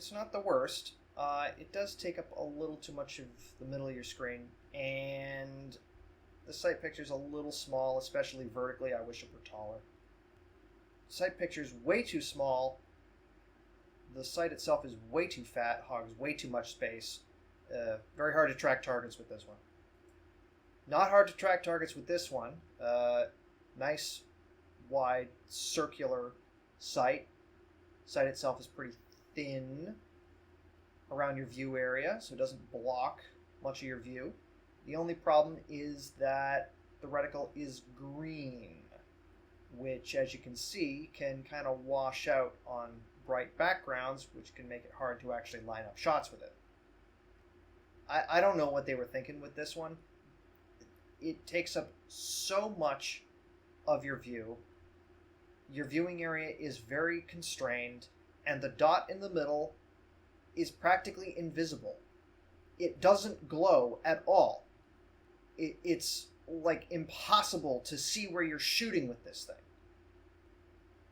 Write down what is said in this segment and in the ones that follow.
It's not the worst. It does take up a little too much of the middle of your screen, and the sight picture's a little small, especially vertically. I wish it were taller. Sight picture's way too small. The sight itself is way too fat, hogs way too much space. Very hard to track targets with this one. Not hard to track targets with this one. Nice, wide, circular sight. Sight itself is pretty thin around your view area, so it doesn't block much of your view. The only problem is that the reticle is green, which, as you can see, can kind of wash out on bright backgrounds, which can make it hard to actually line up shots with it. I don't know what they were thinking with this one. It takes up so much of your view. Your viewing area is very constrained, and the dot in the middle is practically invisible. It doesn't glow at all. It's like impossible to see where you're shooting with this thing.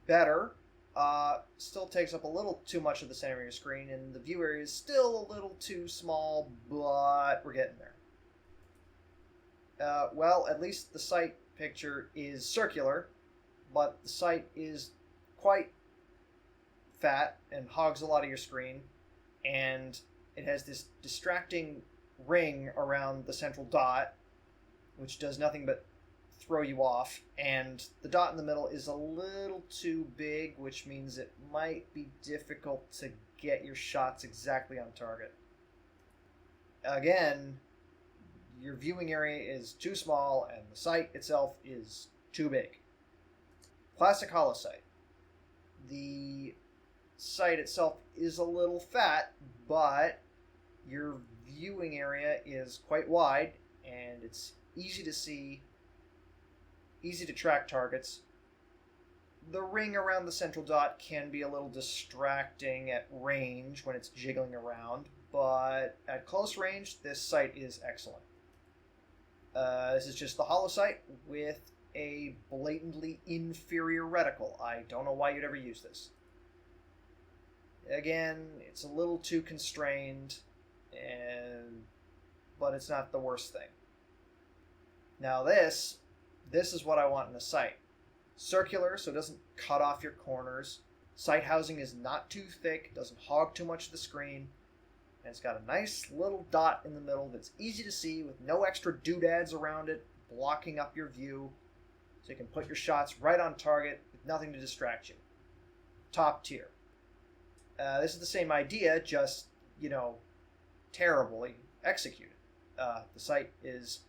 Better, still takes up a little too much of the center of your screen, and the view area is still a little too small, but we're getting there. Well, at least the sight picture is circular, but the sight is quite fat and hogs a lot of your screen, and it has this distracting ring around the central dot, which does nothing but throw you off, and the dot in the middle is a little too big, which means it might be difficult to get your shots exactly on target. Again, your viewing area is too small, and the sight itself is too big. Classic holo sight. The sight itself is a little fat, but your viewing area is quite wide, and it's easy to see, easy to track targets. The ring around the central dot can be a little distracting at range when it's jiggling around, but at close range, this sight is excellent. This is just the holo sight with a blatantly inferior reticle. I don't know why you'd ever use this. Again, it's a little too constrained, but it's not the worst thing. Now this is what I want in a sight. Circular, so it doesn't cut off your corners. Sight housing is not too thick, doesn't hog too much of the screen. And it's got a nice little dot in the middle that's easy to see with no extra doodads around it, blocking up your view. So you can put your shots right on target with nothing to distract you. Top tier. This is the same idea, just, terribly executed. The sight is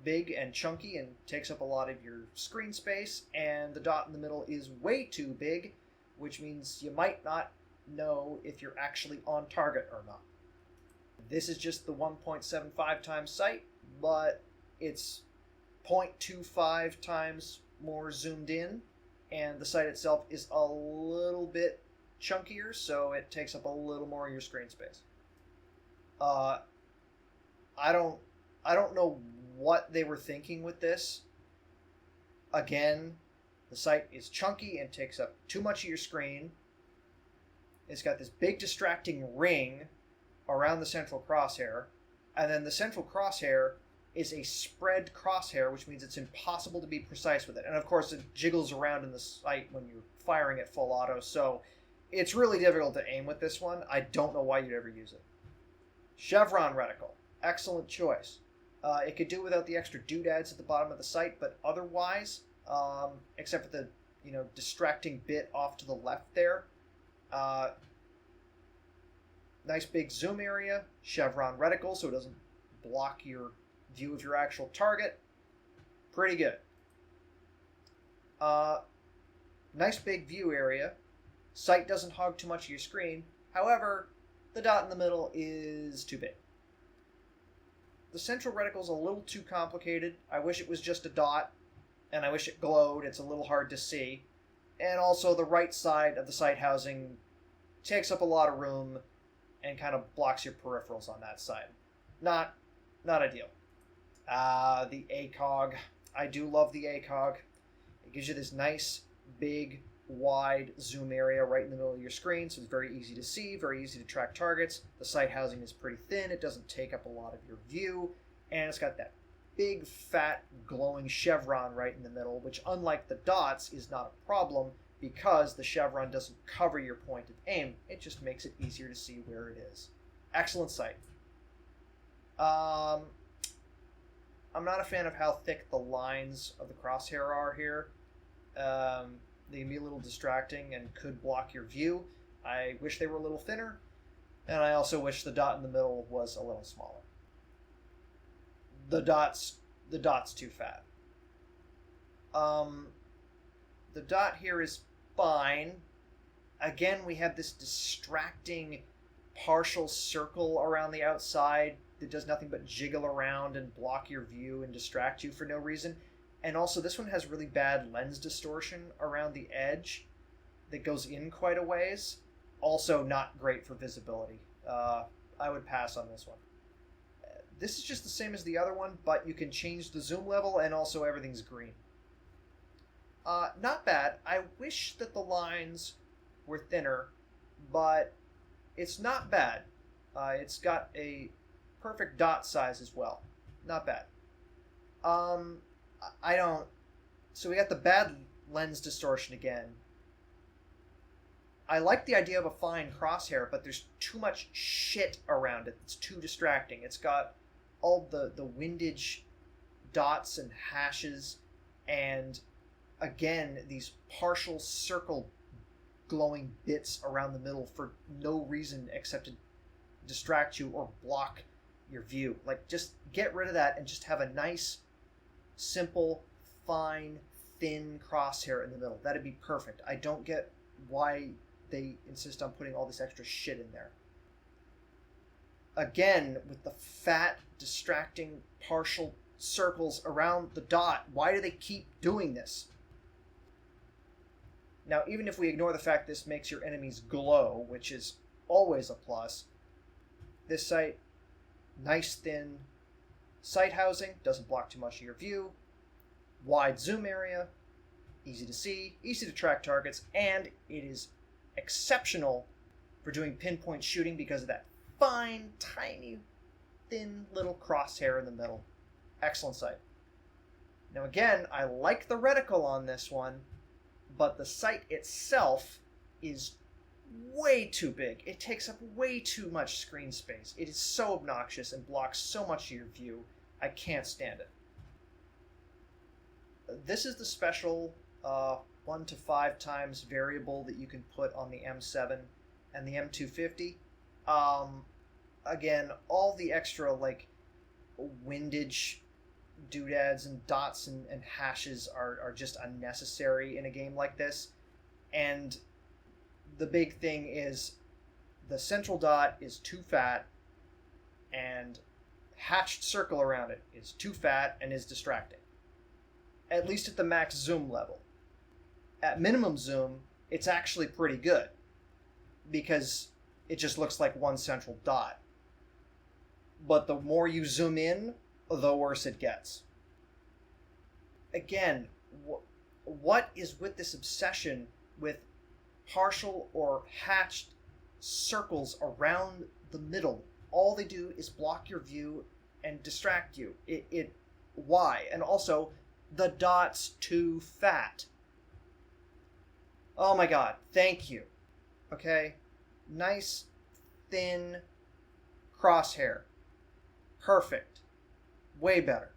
big and chunky and takes up a lot of your screen space, and the dot in the middle is way too big, which means you might not know if you're actually on target or not. This is just the 1.75 times sight, but it's 0.25 times more zoomed in, and the sight itself is a little bit chunkier, so it takes up a little more of your screen space. I don't know what they were thinking with this. Again, the sight is chunky and takes up too much of your screen. It's got this big distracting ring around the central crosshair, and then the central crosshair is a spread crosshair, which means it's impossible to be precise with it. And of course, it jiggles around in the sight when you're firing at full auto, so it's really difficult to aim with this one. I don't know why you'd ever use it. Chevron reticle. Excellent choice. It could do without the extra doodads at the bottom of the sight, but otherwise, except for the distracting bit off to the left there, nice big zoom area, chevron reticle so it doesn't block your view of your actual target. Pretty good. Nice big view area. Sight doesn't hog too much of your screen. However, the dot in the middle is too big. The central reticle is a little too complicated. I wish it was just a dot, and I wish it glowed. It's a little hard to see. And also the right side of the sight housing takes up a lot of room and kind of blocks your peripherals on that side. Not ideal. The ACOG. I do love the ACOG. It gives you this nice, big wide zoom area right in the middle of your screen, so it's very easy to see, very easy to track targets. The sight housing is pretty thin, it doesn't take up a lot of your view, and it's got that big, fat, glowing chevron right in the middle, which, unlike the dots, is not a problem because the chevron doesn't cover your point of aim. It just makes it easier to see where it is. Excellent sight. I'm not a fan of how thick the lines of the crosshair are here. They can be a little distracting and could block your view. I wish they were a little thinner, and I also wish the dot in the middle was a little smaller. The dot's too fat. The dot here is fine. Again, we have this distracting partial circle around the outside that does nothing but jiggle around and block your view and distract you for no reason. And also, this one has really bad lens distortion around the edge that goes in quite a ways. Also not great for visibility. I would pass on this one. This is just the same as the other one, but you can change the zoom level and also everything's green. Not bad. I wish that the lines were thinner, but it's not bad. It's got a perfect dot size as well. Not bad. So we got the bad lens distortion again. I like the idea of a fine crosshair, but there's too much shit around it. It's too distracting. It's got all the windage dots and hashes, and again, these partial circle glowing bits around the middle for no reason except to distract you or block your view. Like, just get rid of that and just have a nice, simple, fine, thin crosshair in the middle. That'd be perfect. I don't get why they insist on putting all this extra shit in there. Again, with the fat, distracting, partial circles around the dot, why do they keep doing this? Now, even if we ignore the fact this makes your enemies glow, which is always a plus, this sight, nice thin sight housing, doesn't block too much of your view, wide zoom area, easy to see, easy to track targets, and it is exceptional for doing pinpoint shooting because of that fine, tiny, thin little crosshair in the middle. Excellent sight. Now again, I like the reticle on this one, but the sight itself is way too big. It takes up way too much screen space. It is so obnoxious and blocks so much of your view. I can't stand it. This is the special 1 to 5 times variable that you can put on the M7 and the M250. Again, all the extra like windage doodads and dots and hashes are just unnecessary in a game like this. And the big thing is the central dot is too fat, and hatched circle around it is too fat and is distracting. At least at the max zoom level. At minimum zoom, it's actually pretty good because it just looks like one central dot. But the more you zoom in, the worse it gets. Again, what is with this obsession with partial or hatched circles around the middle? All they do is block your view and distract you. Why? And also, the dot's too fat. Oh my god, thank you. Okay? Nice, thin crosshair. Perfect. Way better.